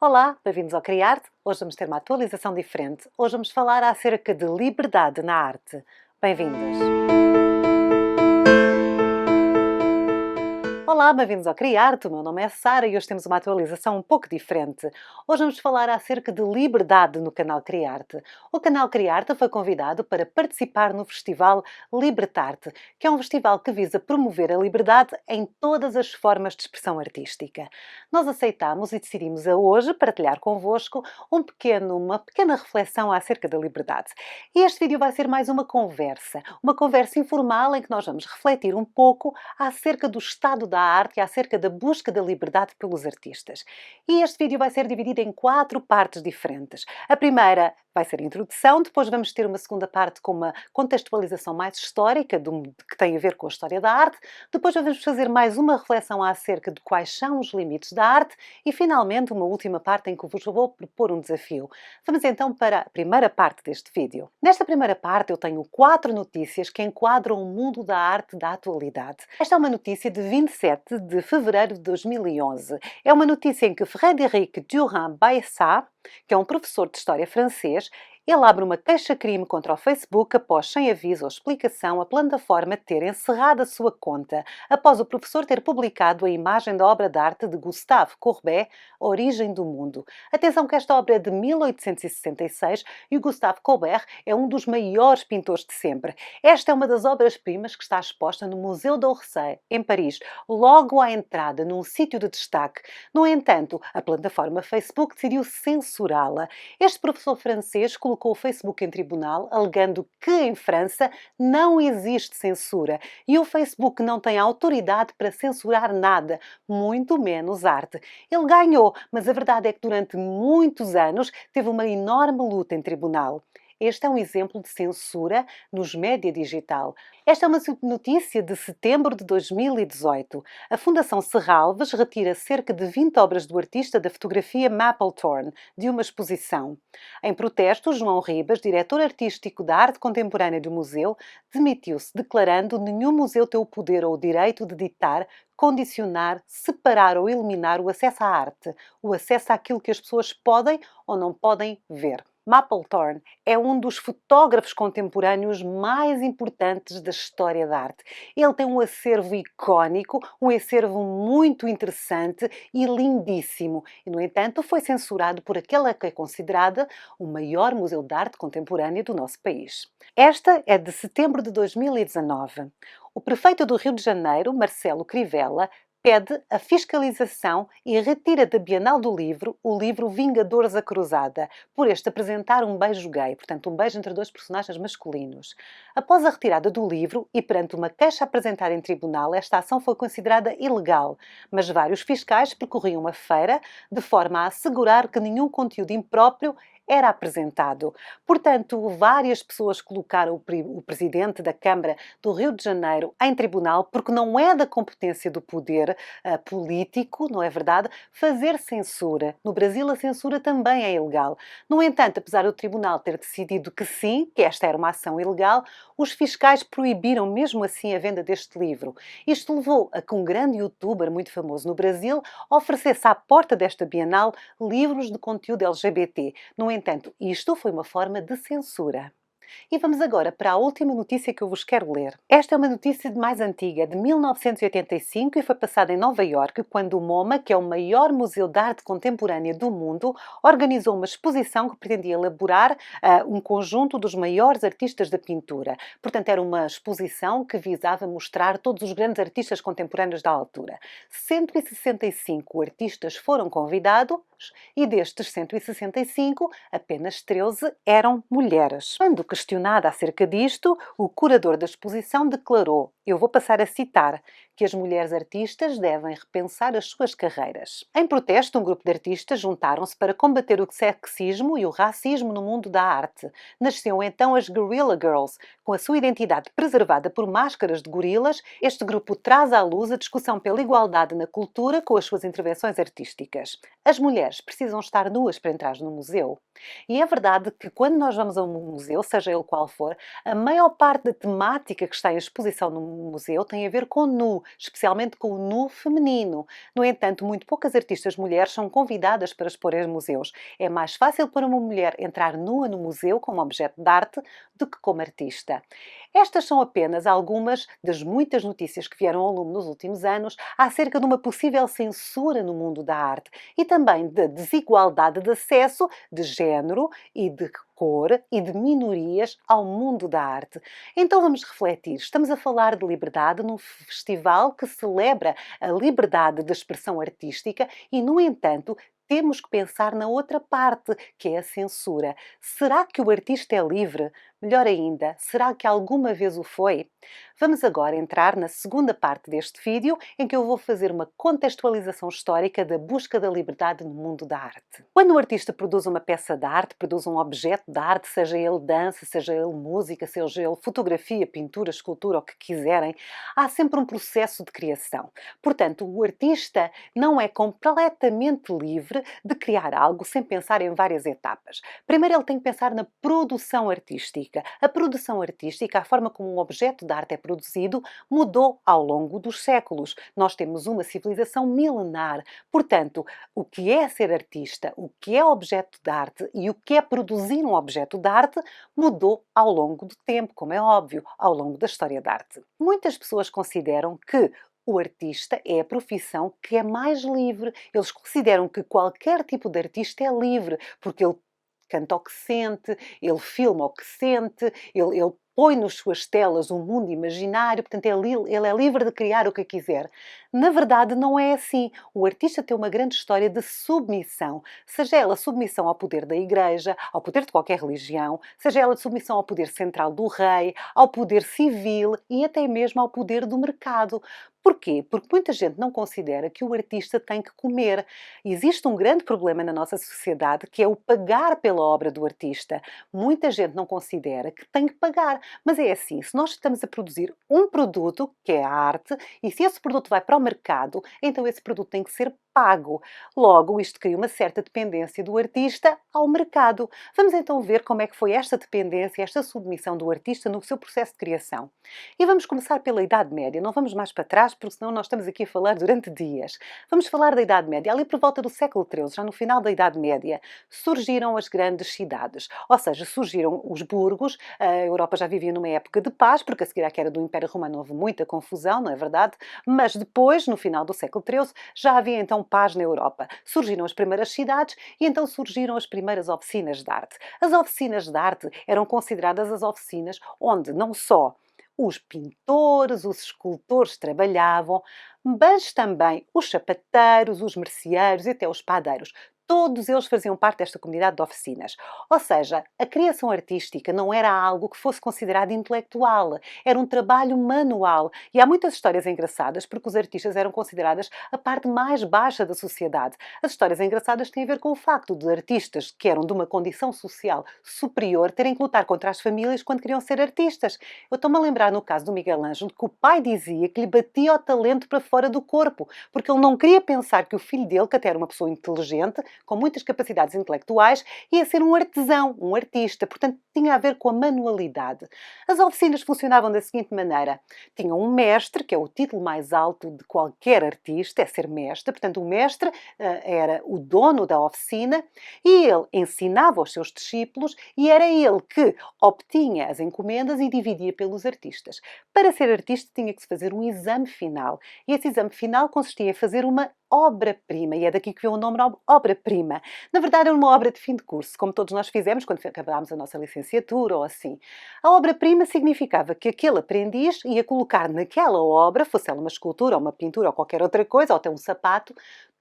Olá, bem-vindos ao Criarte. Hoje vamos ter uma atualização diferente. Hoje vamos falar acerca de liberdade na arte. Bem-vindos! Olá, bem-vindos ao Criarte. O meu nome é Sara e hoje temos uma atualização um pouco diferente. Hoje vamos falar acerca de liberdade no canal Criarte. O canal Criarte foi convidado para participar no festival Libertarte, que é um festival que visa promover a liberdade em todas as formas de expressão artística. Nós aceitámos e decidimos a hoje partilhar convosco uma pequena reflexão acerca da liberdade. E este vídeo vai ser mais uma conversa informal em que nós vamos refletir um pouco acerca do estado da arte e acerca da busca da liberdade pelos artistas. E este vídeo vai ser dividido em 4 partes diferentes. A primeira vai ser a introdução, depois vamos ter uma segunda parte com uma contextualização mais histórica, que tem a ver com a história da arte, depois vamos fazer mais uma reflexão acerca de quais são os limites da arte e, finalmente, uma última parte em que vos vou propor um desafio. Vamos então para a primeira parte deste vídeo. Nesta primeira parte eu tenho 4 notícias que enquadram o mundo da arte da atualidade. Esta é uma notícia de 27 de fevereiro de 2011. É uma notícia em que Frédéric Durand-Baissat, que é um professor de história francês, ele abre uma queixa-crime contra o Facebook após, sem aviso ou explicação, a plataforma ter encerrado a sua conta, após o professor ter publicado a imagem da obra de arte de Gustave Courbet, A Origem do Mundo. Atenção que esta obra é de 1866 e o Gustave Courbet é um dos maiores pintores de sempre. Esta é uma das obras-primas que está exposta no Museu d'Orsay, em Paris, logo à entrada, num sítio de destaque. No entanto, a plataforma Facebook decidiu censurá-la. Este professor francês colocou o Facebook em tribunal, alegando que em França não existe censura e o Facebook não tem autoridade para censurar nada, muito menos arte. Ele ganhou, mas a verdade é que durante muitos anos teve uma enorme luta em tribunal. Este é um exemplo de censura nos média digital. Esta é uma notícia de setembro de 2018. A Fundação Serralves retira cerca de 20 obras do artista da fotografia Mapplethorne de uma exposição. Em protesto, João Ribas, diretor artístico da arte contemporânea do museu, demitiu-se, declarando que nenhum museu tem o poder ou o direito de ditar, condicionar, separar ou eliminar o acesso à arte, o acesso àquilo que as pessoas podem ou não podem ver. Mapplethorne é um dos fotógrafos contemporâneos mais importantes da história da arte. Ele tem um acervo icónico, um acervo muito interessante e lindíssimo. E, no entanto, foi censurado por aquela que é considerada o maior museu de arte contemporânea do nosso país. Esta é de setembro de 2019. O prefeito do Rio de Janeiro, Marcelo Crivella, pede a fiscalização e retira da Bienal do Livro o livro Vingadores da Cruzada, por este apresentar um beijo gay, portanto um beijo entre 2 personagens masculinos. Após a retirada do livro e perante uma queixa apresentada em tribunal, esta ação foi considerada ilegal, mas vários fiscais percorriam a feira de forma a assegurar que nenhum conteúdo impróprio era apresentado. Portanto, várias pessoas colocaram o presidente da Câmara do Rio de Janeiro em tribunal porque não é da competência do poder político, não é verdade, fazer censura. No Brasil a censura também é ilegal. No entanto, apesar do tribunal ter decidido que sim, que esta era uma ação ilegal, os fiscais proibiram mesmo assim a venda deste livro. Isto levou a que um grande youtuber muito famoso no Brasil oferecesse à porta desta Bienal livros de conteúdo LGBT. No entanto, isto foi uma forma de censura. E vamos agora para a última notícia que eu vos quero ler. Esta é uma notícia mais antiga, de 1985, e foi passada em Nova Iorque, quando o MoMA, que é o maior museu de arte contemporânea do mundo, organizou uma exposição que pretendia elaborar um conjunto dos maiores artistas da pintura. Portanto, era uma exposição que visava mostrar todos os grandes artistas contemporâneos da altura. 165 artistas foram convidados e destes 165, apenas 13 eram mulheres. Quando questionada acerca disto, o curador da exposição declarou, eu vou passar a citar, que as mulheres artistas devem repensar as suas carreiras. Em protesto, um grupo de artistas juntaram-se para combater o sexismo e o racismo no mundo da arte. Nasceram então as Guerrilla Girls. Com a sua identidade preservada por máscaras de gorilas, este grupo traz à luz a discussão pela igualdade na cultura com as suas intervenções artísticas. As mulheres precisam estar nuas para entrar no museu. E é verdade que quando nós vamos a um museu, seja ele qual for, a maior parte da temática que está em exposição no museu tem a ver com nu. especialmente com o nu feminino. No entanto, muito poucas artistas mulheres são convidadas para expor em museus. É mais fácil para uma mulher entrar nua no museu como objeto de arte do que como artista. Estas são apenas algumas das muitas notícias que vieram ao lume nos últimos anos acerca de uma possível censura no mundo da arte e também da desigualdade de acesso de género e de cor e de minorias ao mundo da arte. Então vamos refletir. Estamos a falar de liberdade num festival que celebra a liberdade de expressão artística e, no entanto, temos que pensar na outra parte, que é a censura. Será que o artista é livre? Melhor ainda, será que alguma vez o foi? Vamos agora entrar na segunda parte deste vídeo, em que eu vou fazer uma contextualização histórica da busca da liberdade no mundo da arte. Quando um artista produz uma peça de arte, produz um objeto de arte, seja ele dança, seja ele música, seja ele fotografia, pintura, escultura, o que quiserem, há sempre um processo de criação. Portanto, o artista não é completamente livre de criar algo sem pensar em várias etapas. Primeiro ele tem que pensar na produção artística. A produção artística, a forma como um objeto de arte é produzido, mudou ao longo dos séculos. Nós temos uma civilização milenar. Portanto, o que é ser artista, o que é objeto de arte e o que é produzir um objeto de arte mudou ao longo do tempo, como é óbvio, ao longo da história da arte. Muitas pessoas consideram que o artista é a profissão que é mais livre. Eles consideram que qualquer tipo de artista é livre, porque ele canta o que sente, ele filma o que sente, ele põe nas suas telas um mundo imaginário, portanto ele é livre de criar o que quiser. Na verdade, não é assim. O artista tem uma grande história de submissão, seja ela submissão ao poder da igreja, ao poder de qualquer religião, seja ela submissão ao poder central do rei, ao poder civil e até mesmo ao poder do mercado. Porquê? Porque muita gente não considera que o artista tem que comer. Existe um grande problema na nossa sociedade que é o pagar pela obra do artista. Muita gente não considera que tem que pagar. Mas é assim, se nós estamos a produzir um produto, que é a arte, e se esse produto vai para o mercado, então esse produto tem que ser pago. Logo, isto cria uma certa dependência do artista ao mercado. Vamos então ver como é que foi esta dependência, esta submissão do artista no seu processo de criação. E vamos começar pela Idade Média. Não vamos mais para trás, porque senão nós estamos aqui a falar durante dias. Vamos falar da Idade Média. Ali por volta do século XIII, já no final da Idade Média, surgiram as grandes cidades. Ou seja, surgiram os burgos. A Europa já vivia numa época de paz, porque a seguir à queda do Império Romano houve muita confusão, não é verdade? Mas depois, no final do século XIII, já havia então paz na Europa. Surgiram as primeiras cidades e então surgiram as primeiras oficinas de arte. As oficinas de arte eram consideradas as oficinas onde não só os pintores, os escultores trabalhavam, mas também os sapateiros, os merceeiros e até os padeiros. Todos eles faziam parte desta comunidade de oficinas. Ou seja, a criação artística não era algo que fosse considerado intelectual, era um trabalho manual. E há muitas histórias engraçadas porque os artistas eram consideradas a parte mais baixa da sociedade. As histórias engraçadas têm a ver com o facto de artistas que eram de uma condição social superior terem que lutar contra as famílias quando queriam ser artistas. Eu estou-me a lembrar no caso do Miguel Ângelo que o pai dizia que lhe batia o talento para fora do corpo, porque ele não queria pensar que o filho dele, que até era uma pessoa inteligente, com muitas capacidades intelectuais, ia ser um artesão, um artista. Portanto, tinha a ver com a manualidade. As oficinas funcionavam da seguinte maneira. Tinham um mestre, que é o título mais alto de qualquer artista, é ser mestre. Portanto, o mestre era o dono da oficina e ele ensinava aos seus discípulos e era ele que obtinha as encomendas e dividia pelos artistas. Para ser artista tinha que se fazer um exame final. E esse exame final consistia em fazer uma obra-prima, e é daqui que vem o nome obra-prima. Na verdade, é uma obra de fim de curso, como todos nós fizemos quando acabámos a nossa licenciatura ou assim. A obra-prima significava que aquele aprendiz ia colocar naquela obra, fosse ela uma escultura ou uma pintura ou qualquer outra coisa, ou até um sapato,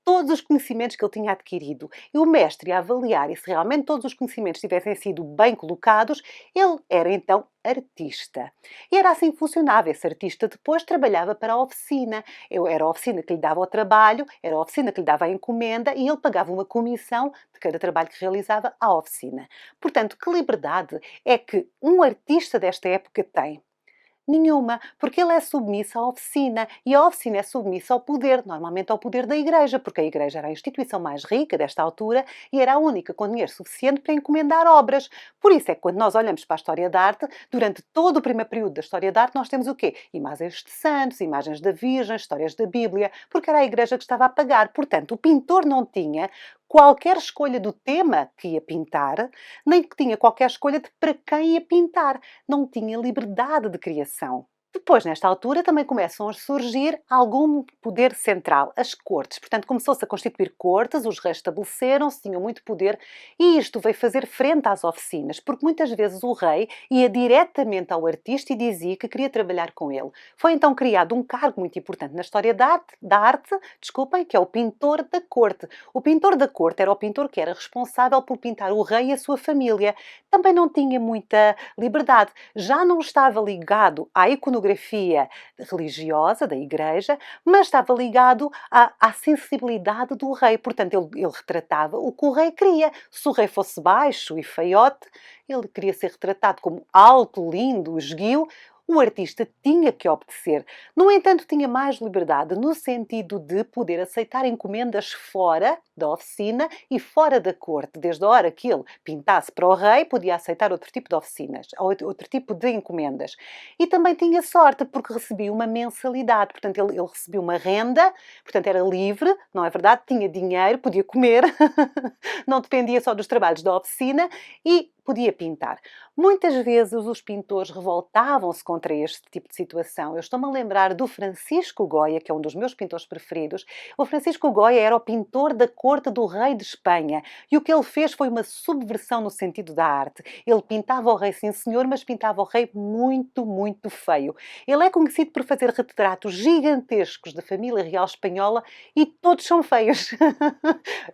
todos os conhecimentos que ele tinha adquirido. E o mestre ia avaliar, e se realmente todos os conhecimentos tivessem sido bem colocados, ele era então artista. E era assim que funcionava. Esse artista depois trabalhava para a oficina. Era a oficina que lhe dava o trabalho, era a oficina que lhe dava a encomenda e ele pagava uma comissão de cada trabalho que realizava à oficina. Portanto, que liberdade é que um artista desta época tem? Nenhuma, porque ele é submisso à oficina e a oficina é submissa ao poder, normalmente ao poder da Igreja, porque a Igreja era a instituição mais rica desta altura e era a única com dinheiro suficiente para encomendar obras. Por isso é que quando nós olhamos para a história da arte, durante todo o primeiro período da história da arte, nós temos o quê? Imagens de santos, imagens da Virgem, histórias da Bíblia, porque era a Igreja que estava a pagar. Portanto, o pintor não tinha qualquer escolha do tema que ia pintar, nem que tinha qualquer escolha de para quem ia pintar. Não tinha liberdade de criação. Depois, nesta altura, também começam a surgir algum poder central, as cortes. Portanto, começou-se a constituir cortes, os reis estabeleceram-se, tinham muito poder, e isto veio fazer frente às oficinas, porque muitas vezes o rei ia diretamente ao artista e dizia que queria trabalhar com ele. Foi então criado um cargo muito importante na história da arte, desculpem, que é o pintor da corte. O pintor da corte era o pintor que era responsável por pintar o rei e a sua família. Também não tinha muita liberdade, já não estava ligado à iconografia religiosa da Igreja, mas estava ligado à sensibilidade do rei. Portanto, ele retratava o que o rei queria. Se o rei fosse baixo e feiote, ele queria ser retratado como alto, lindo, esguio. O artista tinha que obedecer. No entanto, tinha mais liberdade no sentido de poder aceitar encomendas fora da oficina e fora da corte. Desde a hora que ele pintasse para o rei, podia aceitar outro tipo de oficinas, outro tipo de encomendas. E também tinha sorte, porque recebia uma mensalidade. Portanto, ele recebia uma renda, portanto, era livre, não é verdade? Tinha dinheiro, podia comer, não dependia só dos trabalhos da oficina e podia pintar. Muitas vezes os pintores revoltavam-se contra este tipo de situação. Eu estou-me a lembrar do Francisco Goya, que é um dos meus pintores preferidos. O Francisco Goya era o pintor da corte do rei de Espanha e o que ele fez foi uma subversão no sentido da arte. Ele pintava o rei, sim senhor, mas pintava o rei muito, muito feio. Ele é conhecido por fazer retratos gigantescos da família real espanhola e todos são feios.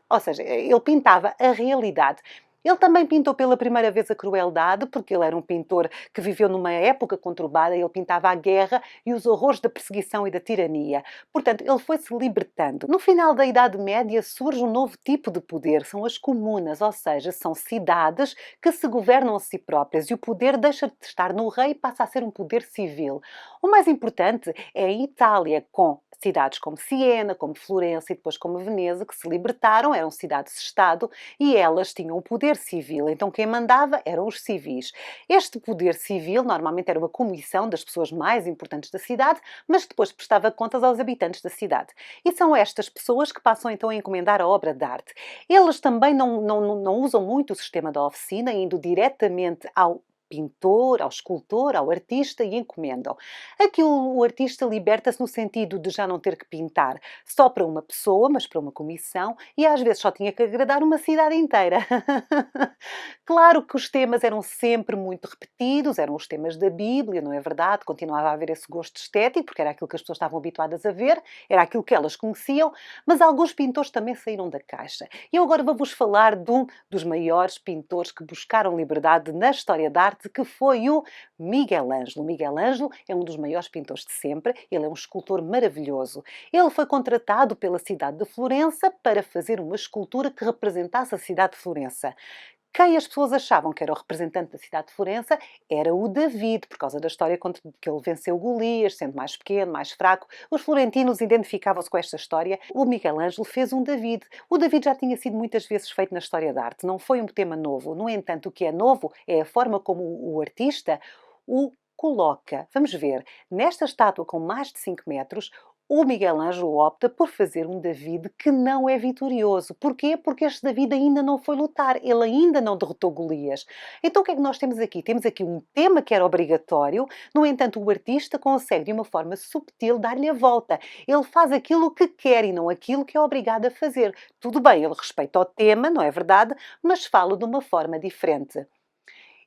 Ou seja, ele pintava a realidade. Ele também pintou pela primeira vez a crueldade, porque ele era um pintor que viveu numa época conturbada, ele pintava a guerra e os horrores da perseguição e da tirania. Portanto, ele foi-se libertando. No final da Idade Média surge um novo tipo de poder, são as comunas, ou seja, são cidades que se governam a si próprias e o poder deixa de estar no rei e passa a ser um poder civil. O mais importante é a Itália, com cidades como Siena, como Florença e depois como Veneza, que se libertaram, eram cidades-estado e elas tinham o poder civil. Então quem mandava eram os civis. Este poder civil normalmente era uma comissão das pessoas mais importantes da cidade, mas depois prestava contas aos habitantes da cidade. E são estas pessoas que passam então a encomendar a obra de arte. Eles também não usam muito o sistema da oficina, indo diretamente ao pintor, ao escultor, ao artista e encomendam. Aqui o artista liberta-se no sentido de já não ter que pintar só para uma pessoa, mas para uma comissão e às vezes só tinha que agradar uma cidade inteira. Claro que os temas eram sempre muito repetidos, eram os temas da Bíblia, não é verdade? Continuava a haver esse gosto estético, porque era aquilo que as pessoas estavam habituadas a ver, era aquilo que elas conheciam, mas alguns pintores também saíram da caixa. E eu agora vou-vos falar de um dos maiores pintores que buscaram liberdade na história da arte, que foi o Miguel Ângelo. Miguel Ângelo é um dos maiores pintores de sempre, ele é um escultor maravilhoso. Ele foi contratado pela cidade de Florença para fazer uma escultura que representasse a cidade de Florença. Quem as pessoas achavam que era o representante da cidade de Florença era o David, por causa da história que ele venceu Golias, sendo mais pequeno, mais fraco. Os florentinos identificavam-se com esta história. O Miguel Ângelo fez um David. O David já tinha sido muitas vezes feito na história da arte, não foi um tema novo. No entanto, o que é novo é a forma como o artista o coloca. Vamos ver, nesta estátua com mais de 5 metros, o Miguel Ângelo opta por fazer um David que não é vitorioso. Porquê? Porque este David ainda não foi lutar, ele ainda não derrotou Golias. Então o que é que nós temos aqui? Temos aqui um tema que era obrigatório, no entanto o artista consegue de uma forma subtil dar-lhe a volta. Ele faz aquilo que quer e não aquilo que é obrigado a fazer. Tudo bem, ele respeita o tema, não é verdade? Mas fala de uma forma diferente.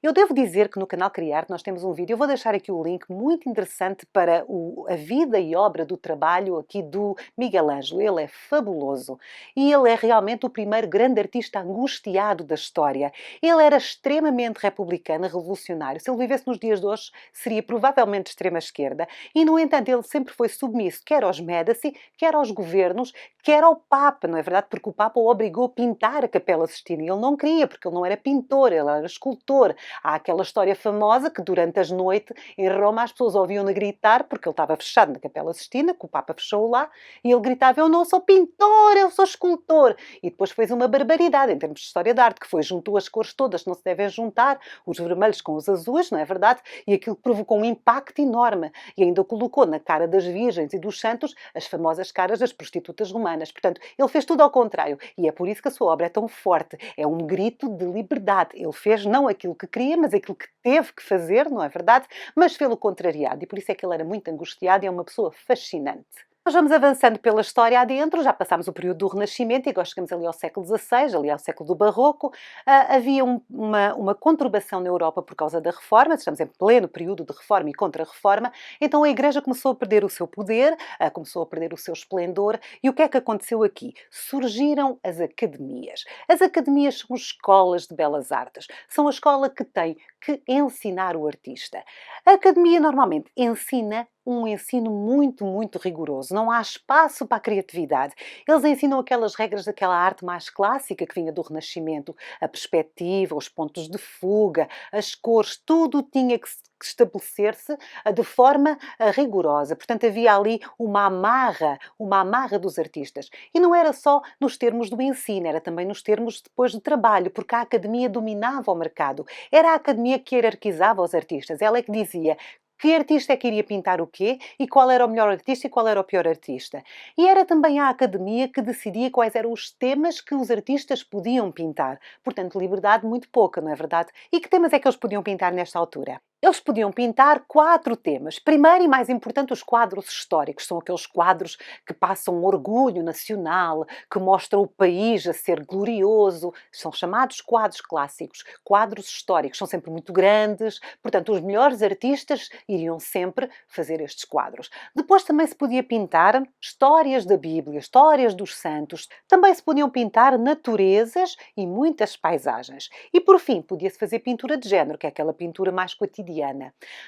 Eu devo dizer que no canal Criarte nós temos um vídeo, eu vou deixar aqui o link muito interessante para a vida e obra do trabalho aqui do Miguel Ângelo. Ele é fabuloso e ele é realmente o primeiro grande artista angustiado da história. Ele era extremamente republicano, revolucionário. Se ele vivesse nos dias de hoje, seria provavelmente de extrema esquerda. E, no entanto, ele sempre foi submisso, quer aos Médici, quer aos governos, quer ao Papa, não é verdade? Porque o Papa o obrigou a pintar a Capela Sistina. Ele não queria, porque ele não era pintor, ele era escultor. Há aquela história famosa que durante as noites em Roma as pessoas ouviam-no gritar, porque ele estava fechado na Capela Sistina, que o Papa fechou lá, e ele gritava: "Eu não sou pintor, eu sou escultor". E depois fez uma barbaridade em termos de história de arte, que foi juntou as cores todas, não se devem juntar, os vermelhos com os azuis, não é verdade? E aquilo provocou um impacto enorme. E ainda colocou na cara das virgens e dos santos as famosas caras das prostitutas romanas. Portanto, ele fez tudo ao contrário. E é por isso que a sua obra é tão forte. É um grito de liberdade. Ele fez não aquilo que queria, mas aquilo que teve que fazer, não é verdade? Mas fez o contrariado. E por isso é que ele era muito angustiado e é uma pessoa fascinante. Nós vamos avançando pela história adentro, já passámos o período do Renascimento e agora chegamos ali ao século XVI, ali ao século do Barroco. Havia uma conturbação na Europa por causa da Reforma, estamos em pleno período de Reforma e Contra-Reforma, então a Igreja começou a perder o seu poder, começou a perder o seu esplendor. E o que é que aconteceu aqui? Surgiram as academias. As academias são escolas de belas artes, são a escola que tem que ensinar o artista. A academia normalmente ensina um ensino muito, muito rigoroso. Não há espaço para a criatividade. Eles ensinam aquelas regras daquela arte mais clássica que vinha do Renascimento, a perspectiva, os pontos de fuga, as cores, tudo tinha que estabelecer-se de forma rigorosa. Portanto, havia ali uma amarra dos artistas. E não era só nos termos do ensino, era também nos termos depois de trabalho, porque a academia dominava o mercado. Era a academia que hierarquizava os artistas. Ela é que dizia que artista é que iria pintar o quê e qual era o melhor artista e qual era o pior artista. E era também a academia que decidia quais eram os temas que os artistas podiam pintar. Portanto, liberdade muito pouca, não é verdade? E que temas é que eles podiam pintar nesta altura? Eles podiam pintar 4 temas. Primeiro e mais importante, os quadros históricos. São aqueles quadros que passam um orgulho nacional, que mostram o país a ser glorioso. São chamados quadros clássicos. Quadros históricos. São sempre muito grandes. Portanto, os melhores artistas iriam sempre fazer estes quadros. Depois também se podia pintar histórias da Bíblia, histórias dos santos. Também se podiam pintar naturezas e muitas paisagens. E por fim, podia-se fazer pintura de género, que é aquela pintura mais cotidiana.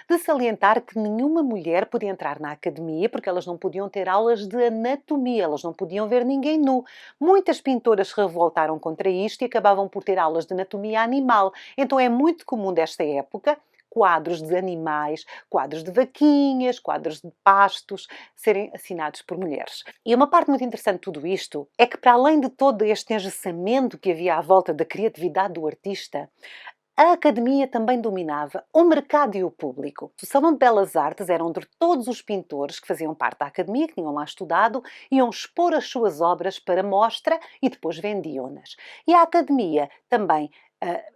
De salientar que nenhuma mulher podia entrar na academia porque elas não podiam ter aulas de anatomia, elas não podiam ver ninguém nu. Muitas pintoras se revoltaram contra isto e acabavam por ter aulas de anatomia animal. Então é muito comum desta época quadros de animais, quadros de vaquinhas, quadros de pastos, serem assinados por mulheres. E uma parte muito interessante de tudo isto é que, para além de todo este engessamento que havia à volta da criatividade do artista, a academia também dominava o mercado e o público. O Salão de Belas Artes era onde todos os pintores que faziam parte da academia, que tinham lá estudado, iam expor as suas obras para mostra e depois vendiam-nas. E a academia também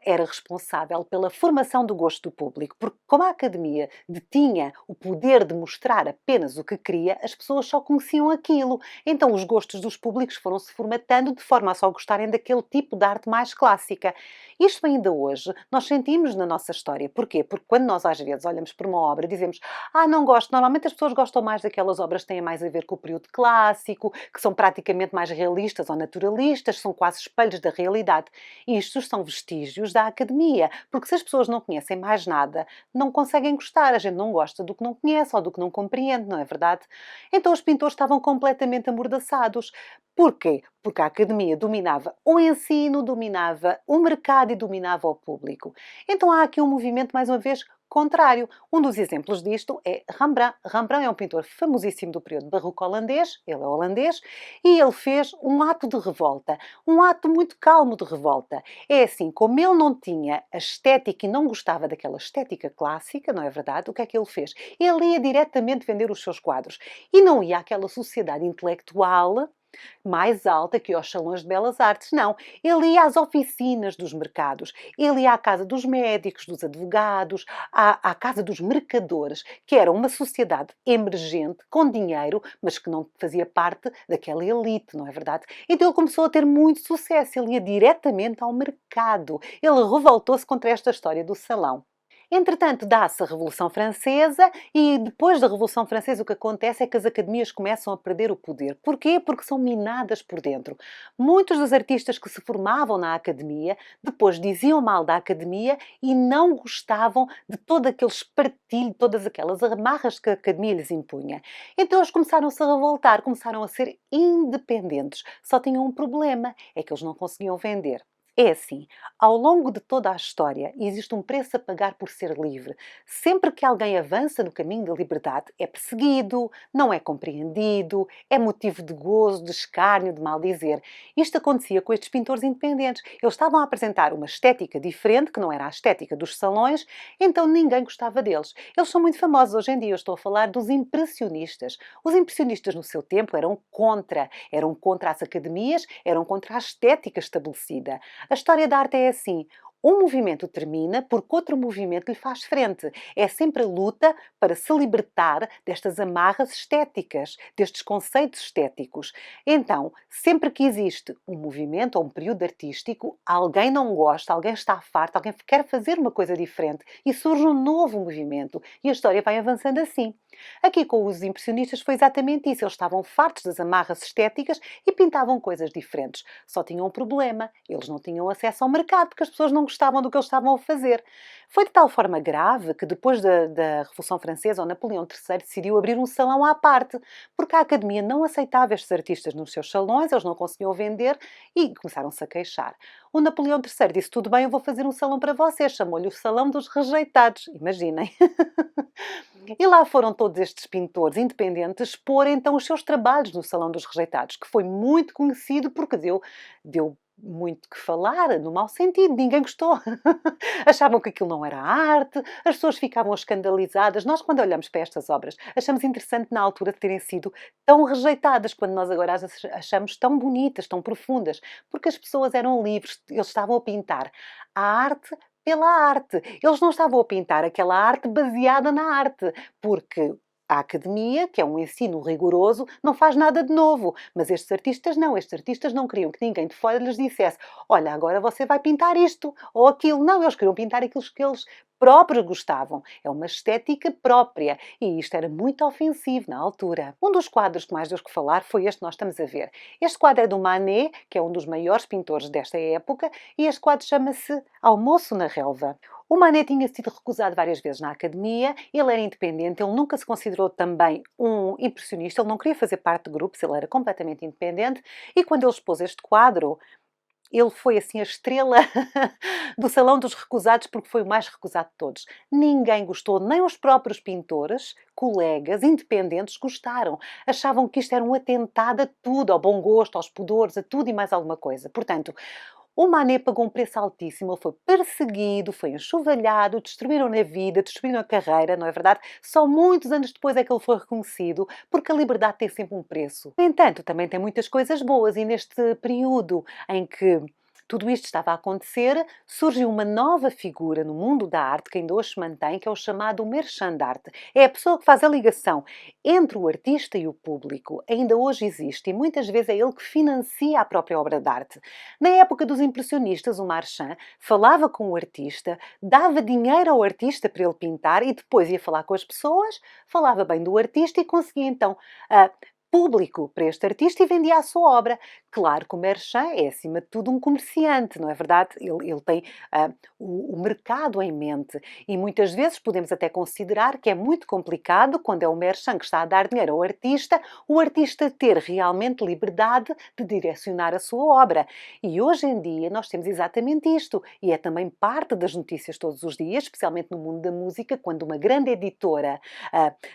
era responsável pela formação do gosto do público, porque como a academia detinha o poder de mostrar apenas o que queria, as pessoas só conheciam aquilo. Então os gostos dos públicos foram-se formatando de forma a só gostarem daquele tipo de arte mais clássica. Isto ainda hoje nós sentimos na nossa história. Porquê? Porque quando nós às vezes olhamos para uma obra e dizemos: não gosto. Normalmente as pessoas gostam mais daquelas obras que têm mais a ver com o período clássico, que são praticamente mais realistas ou naturalistas, são quase espelhos da realidade. E isto são vestígios da academia, porque se as pessoas não conhecem mais nada, não conseguem gostar. A gente não gosta do que não conhece ou do que não compreende, não é verdade? Então os pintores estavam completamente amordaçados. Porquê? Porque a academia dominava o ensino, dominava o mercado e dominava o público. Então há aqui um movimento, mais uma vez, contrário. Um dos exemplos disto é Rembrandt. Rembrandt é um pintor famosíssimo do período barroco holandês, ele é holandês, e ele fez um ato de revolta, um ato muito calmo de revolta. É assim, como ele não tinha a estética e não gostava daquela estética clássica, não é verdade? O que é que ele fez? Ele ia diretamente vender os seus quadros e não ia àquela sociedade intelectual mais alta que aos salões de belas artes, não. Ele ia às oficinas dos mercados, ele ia à casa dos médicos, dos advogados, à casa dos mercadores, que era uma sociedade emergente, com dinheiro, mas que não fazia parte daquela elite, não é verdade? Então ele começou a ter muito sucesso, ele ia diretamente ao mercado, ele revoltou-se contra esta história do salão. Entretanto, dá-se a Revolução Francesa e depois da Revolução Francesa o que acontece é que as academias começam a perder o poder. Porquê? Porque são minadas por dentro. Muitos dos artistas que se formavam na academia depois diziam mal da academia e não gostavam de todo aquele espartilho, todas aquelas amarras que a academia lhes impunha. Então eles começaram-se a revoltar, começaram a ser independentes. Só tinham um problema, é que eles não conseguiam vender. É assim, ao longo de toda a história existe um preço a pagar por ser livre. Sempre que alguém avança no caminho da liberdade, é perseguido, não é compreendido, é motivo de gozo, de escárnio, de maldizer. Isto acontecia com estes pintores independentes. Eles estavam a apresentar uma estética diferente, que não era a estética dos salões, então ninguém gostava deles. Eles são muito famosos hoje em dia. Eu estou a falar dos impressionistas. Os impressionistas no seu tempo eram contra as academias, eram contra a estética estabelecida. A história da arte é assim. Um movimento termina porque outro movimento lhe faz frente. É sempre a luta para se libertar destas amarras estéticas, destes conceitos estéticos. Então, sempre que existe um movimento ou um período artístico, alguém não gosta, alguém está farto, alguém quer fazer uma coisa diferente e surge um novo movimento e a história vai avançando assim. Aqui com os impressionistas foi exatamente isso. Eles estavam fartos das amarras estéticas e pintavam coisas diferentes. Só tinham um problema. Eles não tinham acesso ao mercado porque as pessoas não gostavam do que eles estavam a fazer. Foi de tal forma grave que depois da Revolução Francesa, o Napoleão III decidiu abrir um salão à parte, porque a Academia não aceitava estes artistas nos seus salões, eles não conseguiam vender e começaram-se a queixar. O Napoleão III disse, tudo bem, eu vou fazer um salão para vocês. Chamou-lhe o Salão dos Rejeitados. Imaginem. E lá foram todos estes pintores independentes expor então os seus trabalhos no Salão dos Rejeitados, que foi muito conhecido porque deu muito que falar, no mau sentido, ninguém gostou. Achavam que aquilo não era arte, as pessoas ficavam escandalizadas. Nós, quando olhamos para estas obras, achamos interessante na altura de terem sido tão rejeitadas, quando nós agora as achamos tão bonitas, tão profundas, porque as pessoas eram livres, eles estavam a pintar a arte pela arte. Eles não estavam a pintar aquela arte baseada na arte, porque a academia, que é um ensino rigoroso, não faz nada de novo. Mas estes artistas não. Estes artistas não queriam que ninguém de fora lhes dissesse olha, agora você vai pintar isto ou aquilo. Não, eles queriam pintar aquilo que eles próprios gostavam. É uma estética própria. E isto era muito ofensivo na altura. Um dos quadros que mais deu que falar foi este que nós estamos a ver. Este quadro é do Manet, que é um dos maiores pintores desta época, e este quadro chama-se Almoço na Relva. O Manet tinha sido recusado várias vezes na academia, ele era independente, ele nunca se considerou também um impressionista, ele não queria fazer parte de grupos, ele era completamente independente, e quando ele expôs este quadro, ele foi assim a estrela do Salão dos Recusados porque foi o mais recusado de todos. Ninguém gostou, nem os próprios pintores, colegas, independentes gostaram. Achavam que isto era um atentado a tudo, ao bom gosto, aos pudores, a tudo e mais alguma coisa. Portanto, o Manet pagou um preço altíssimo, ele foi perseguido, foi enxovalhado, destruíram-lhe a vida, destruíram a carreira, não é verdade? Só muitos anos depois é que ele foi reconhecido, porque a liberdade tem sempre um preço. No entanto, também tem muitas coisas boas e neste período em que tudo isto estava a acontecer, surgiu uma nova figura no mundo da arte que ainda hoje se mantém, que é o chamado marchand d'arte. É a pessoa que faz a ligação entre o artista e o público. Ainda hoje existe e muitas vezes é ele que financia a própria obra de arte. Na época dos impressionistas, o marchand falava com o artista, dava dinheiro ao artista para ele pintar e depois ia falar com as pessoas, falava bem do artista e conseguia então público para este artista e vendia a sua obra. Claro que o marchand é, acima de tudo, um comerciante, não é verdade? Ele tem o mercado em mente e muitas vezes podemos até considerar que é muito complicado, quando é o marchand que está a dar dinheiro ao artista, o artista ter realmente liberdade de direcionar a sua obra. E hoje em dia nós temos exatamente isto e é também parte das notícias todos os dias, especialmente no mundo da música, quando uma grande editora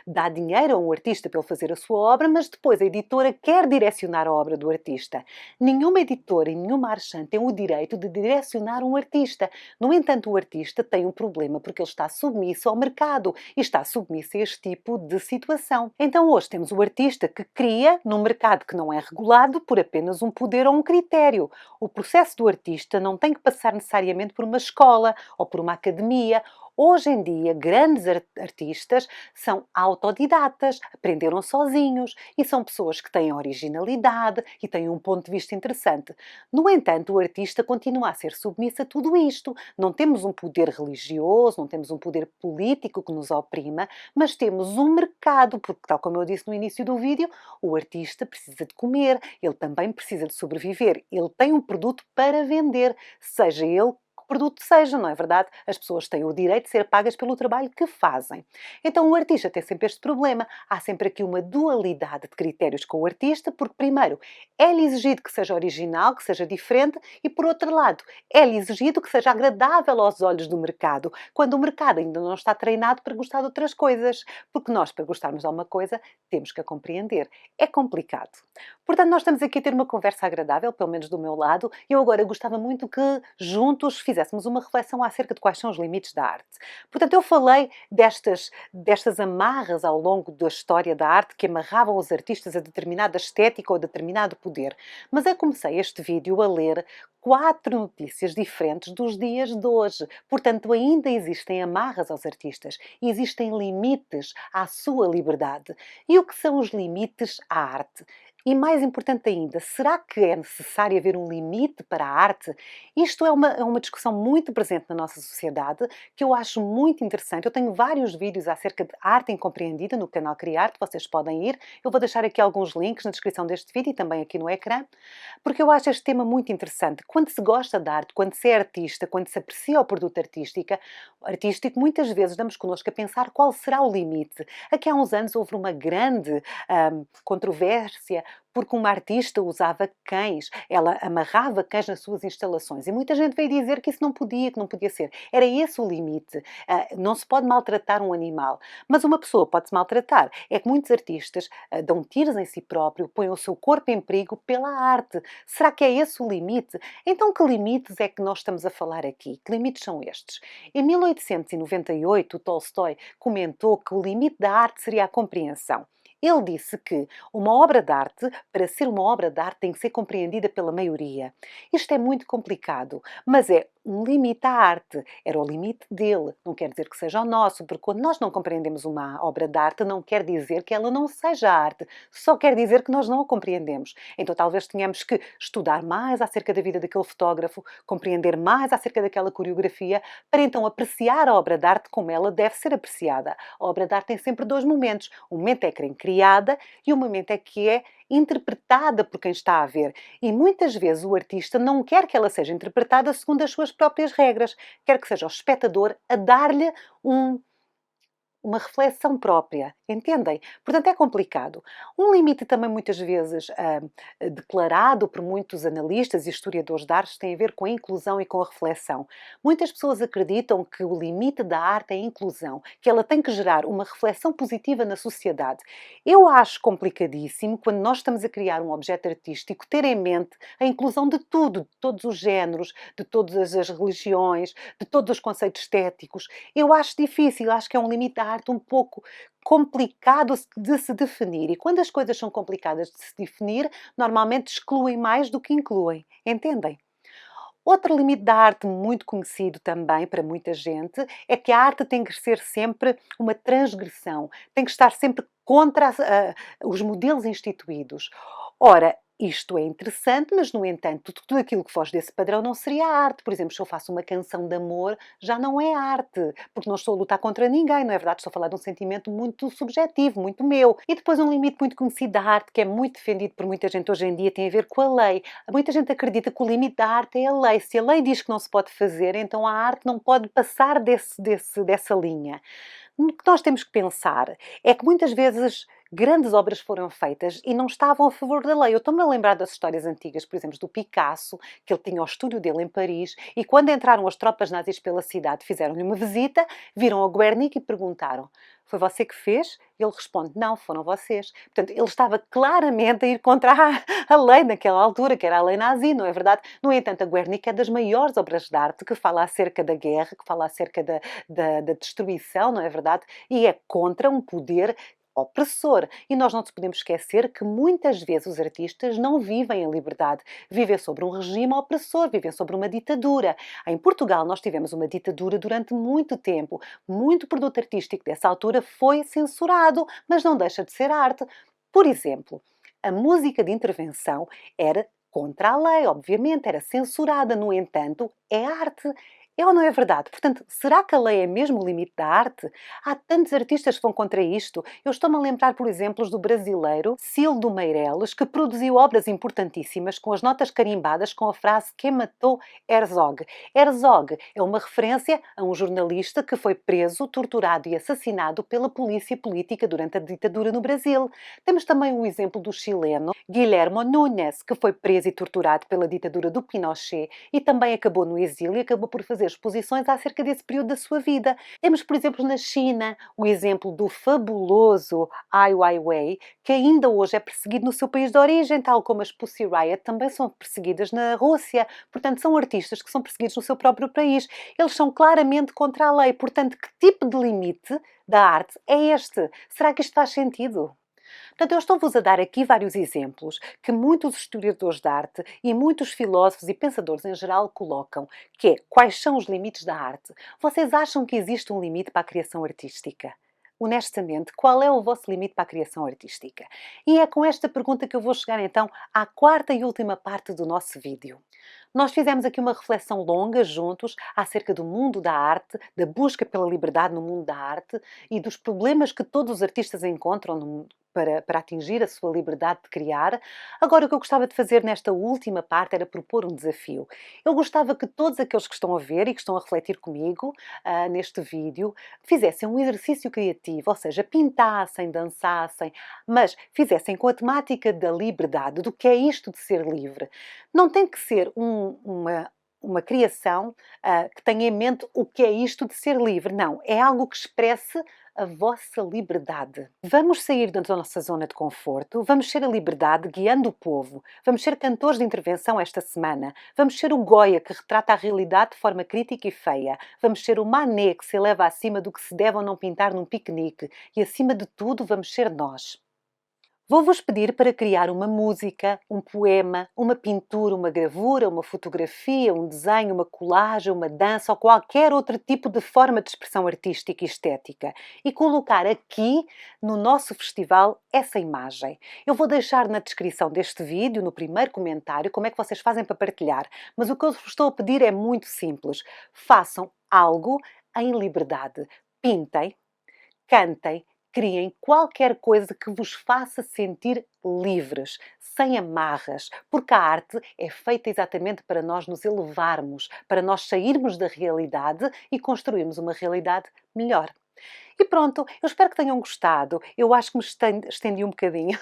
dá dinheiro a um artista para ele fazer a sua obra, mas depois a editora quer direcionar a obra do artista. Nenhuma editora e nenhuma marchand tem o direito de direcionar um artista. No entanto, o artista tem um problema porque ele está submisso ao mercado e está submisso a este tipo de situação. Então hoje temos o artista que cria num mercado que não é regulado por apenas um poder ou um critério. O processo do artista não tem que passar necessariamente por uma escola ou por uma academia. Hoje em dia, grandes artistas são autodidatas, aprenderam sozinhos e são pessoas que têm originalidade e têm um ponto de vista interessante. No entanto, o artista continua a ser submisso a tudo isto. Não temos um poder religioso, não temos um poder político que nos oprima, mas temos um mercado, porque, tal como eu disse no início do vídeo, o artista precisa de comer, ele também precisa de sobreviver, ele tem um produto para vender, seja ele produto seja, não é verdade? As pessoas têm o direito de ser pagas pelo trabalho que fazem. Então o artista tem sempre este problema. Há sempre aqui uma dualidade de critérios com o artista, porque primeiro é-lhe exigido que seja original, que seja diferente, e por outro lado, é-lhe exigido que seja agradável aos olhos do mercado, quando o mercado ainda não está treinado para gostar de outras coisas. Porque nós, para gostarmos de alguma coisa, temos que a compreender. É complicado. Portanto, nós estamos aqui a ter uma conversa agradável, pelo menos do meu lado, e eu agora gostava muito que juntos fizéssemos uma reflexão acerca de quais são os limites da arte. Portanto, eu falei destas amarras ao longo da história da arte que amarravam os artistas a determinada estética ou a determinado poder. Mas eu comecei este vídeo a ler 4 notícias diferentes dos dias de hoje. Portanto, ainda existem amarras aos artistas, existem limites à sua liberdade. E o que são os limites à arte? E mais importante ainda, será que é necessário haver um limite para a arte? Isto é uma discussão muito presente na nossa sociedade, que eu acho muito interessante. Eu tenho vários vídeos acerca de arte incompreendida no canal Criarte, vocês podem ir. Eu vou deixar aqui alguns links na descrição deste vídeo e também aqui no ecrã, porque eu acho este tema muito interessante. Quando se gosta de arte, quando se é artista, quando se aprecia o produto artístico, muitas vezes damos connosco a pensar qual será o limite. Aqui há uns anos houve uma grande controvérsia porque uma artista usava cães, ela amarrava cães nas suas instalações e muita gente veio dizer que isso não podia, que não podia ser. Era esse o limite. Não se pode maltratar um animal, mas uma pessoa pode-se maltratar. É que muitos artistas dão tiros em si próprio, põem o seu corpo em perigo pela arte. Será que é esse o limite? Então que limites é que nós estamos a falar aqui? Que limites são estes? Em 1898, o Tolstói comentou que o limite da arte seria a compreensão. Ele disse que uma obra de arte, para ser uma obra de arte, tem que ser compreendida pela maioria. Isto é muito complicado, mas é um limite à arte. Era o limite dele. Não quer dizer que seja o nosso, porque quando nós não compreendemos uma obra de arte, não quer dizer que ela não seja arte. Só quer dizer que nós não a compreendemos. Então talvez tenhamos que estudar mais acerca da vida daquele fotógrafo, compreender mais acerca daquela coreografia, para então apreciar a obra de arte como ela deve ser apreciada. A obra de arte tem sempre dois momentos. Um momento é criada e o momento é que é interpretada por quem está a ver. E muitas vezes o artista não quer que ela seja interpretada segundo as suas próprias regras. Quer que seja o espectador a dar-lhe uma reflexão própria, entendem? Portanto, é complicado. Um limite também muitas vezes declarado por muitos analistas e historiadores de arte tem a ver com a inclusão e com a reflexão. Muitas pessoas acreditam que o limite da arte é a inclusão, que ela tem que gerar uma reflexão positiva na sociedade. Eu acho complicadíssimo, quando nós estamos a criar um objeto artístico, ter em mente a inclusão de tudo, de todos os géneros, de todas as religiões, de todos os conceitos estéticos. Eu acho difícil, acho que é um limite da arte um pouco complicado de se definir. E quando as coisas são complicadas de se definir, normalmente excluem mais do que incluem. Entendem? Outro limite da arte muito conhecido também para muita gente é que a arte tem que ser sempre uma transgressão, tem que estar sempre contra os modelos instituídos. Ora, isto é interessante, mas, no entanto, tudo aquilo que foge desse padrão não seria arte. Por exemplo, se eu faço uma canção de amor, já não é arte, porque não estou a lutar contra ninguém, não é verdade? Estou a falar de um sentimento muito subjetivo, muito meu. E depois um limite muito conhecido da arte, que é muito defendido por muita gente hoje em dia, tem a ver com a lei. Muita gente acredita que o limite da arte é a lei. Se a lei diz que não se pode fazer, então a arte não pode passar dessa linha. O que nós temos que pensar é que muitas vezes grandes obras foram feitas e não estavam a favor da lei. Eu estou-me a lembrar das histórias antigas, por exemplo, do Picasso, que ele tinha o estúdio dele em Paris, e quando entraram as tropas nazis pela cidade, fizeram-lhe uma visita, viram ao Guernica e perguntaram: foi você que fez? Ele responde: não, foram vocês. Portanto, ele estava claramente a ir contra a lei naquela altura, que era a lei nazi, não é verdade? No entanto, a Guernica é das maiores obras de arte que fala acerca da guerra, que fala acerca da destruição, não é verdade? E é contra um poder opressor. E nós não nos podemos esquecer que muitas vezes os artistas não vivem a liberdade. Vivem sobre um regime opressor, vivem sobre uma ditadura. Em Portugal nós tivemos uma ditadura durante muito tempo. Muito produto artístico dessa altura foi censurado, mas não deixa de ser arte. Por exemplo, a música de intervenção era contra a lei, obviamente, era censurada. No entanto, é arte. É ou não é verdade? Portanto, será que a lei é mesmo o limite da arte? Há tantos artistas que vão contra isto. Eu estou-me a lembrar, por exemplo, do brasileiro Cildo Meireles, que produziu obras importantíssimas com as notas carimbadas com a frase "Quem matou Herzog?". Herzog é uma referência a um jornalista que foi preso, torturado e assassinado pela polícia política durante a ditadura no Brasil. Temos também o exemplo do chileno Guillermo Núñez, que foi preso e torturado pela ditadura do Pinochet e também acabou no exílio e acabou por fazer exposições acerca desse período da sua vida. Temos, por exemplo, na China, o exemplo do fabuloso Ai Weiwei, que ainda hoje é perseguido no seu país de origem, tal como as Pussy Riot também são perseguidas na Rússia. Portanto, são artistas que são perseguidos no seu próprio país. Eles são claramente contra a lei. Portanto, que tipo de limite da arte é este? Será que isto faz sentido? Portanto, eu estou-vos a dar aqui vários exemplos que muitos historiadores de arte e muitos filósofos e pensadores em geral colocam, que é quais são os limites da arte. Vocês acham que existe um limite para a criação artística? Honestamente, qual é o vosso limite para a criação artística? E é com esta pergunta que eu vou chegar então à quarta e última parte do nosso vídeo. Nós fizemos aqui uma reflexão longa juntos acerca do mundo da arte, da busca pela liberdade no mundo da arte e dos problemas que todos os artistas encontram para atingir a sua liberdade de criar. Agora, o que eu gostava de fazer nesta última parte era propor um desafio. Eu gostava que todos aqueles que estão a ver e que estão a refletir comigo neste vídeo fizessem um exercício criativo, ou seja, pintassem, dançassem, mas fizessem com a temática da liberdade, do que é isto de ser livre. Não tem que ser uma criação que tenha em mente o que é isto de ser livre. Não, é algo que expresse a vossa liberdade. Vamos sair da nossa zona de conforto, vamos ser a liberdade guiando o povo, vamos ser cantores de intervenção esta semana, vamos ser o Goya que retrata a realidade de forma crítica e feia, vamos ser o Manet que se eleva acima do que se deve ou não pintar num piquenique e, acima de tudo, vamos ser nós. Vou-vos pedir para criar uma música, um poema, uma pintura, uma gravura, uma fotografia, um desenho, uma colagem, uma dança ou qualquer outro tipo de forma de expressão artística e estética e colocar aqui no nosso festival essa imagem. Eu vou deixar na descrição deste vídeo, no primeiro comentário, como é que vocês fazem para partilhar, mas o que eu vos estou a pedir é muito simples. Façam algo em liberdade. Pintem, cantem, criem qualquer coisa que vos faça sentir livres, sem amarras, porque a arte é feita exatamente para nós nos elevarmos, para nós sairmos da realidade e construirmos uma realidade melhor. E pronto, eu espero que tenham gostado. Eu acho que me estendi um bocadinho,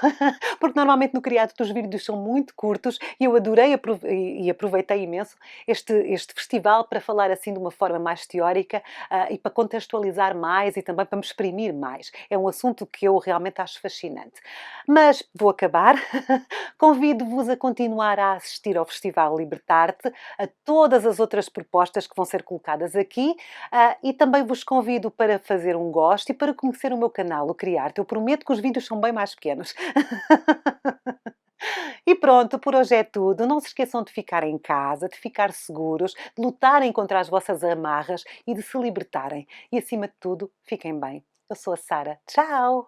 porque normalmente no Criado os vídeos são muito curtos e eu adorei e aproveitei imenso este festival para falar assim de uma forma mais teórica e para contextualizar mais e também para me exprimir mais. É um assunto que eu realmente acho fascinante. Mas vou acabar. Convido-vos a continuar a assistir ao Festival Libertarte, a todas as outras propostas que vão ser colocadas aqui e também vos convido para fazer um gosto e para conhecer o meu canal, o Criarte. Eu prometo que os vídeos são bem mais pequenos. E pronto, por hoje é tudo. Não se esqueçam de ficar em casa, de ficar seguros, de lutarem contra as vossas amarras e de se libertarem. E acima de tudo, fiquem bem. Eu sou a Sara. Tchau!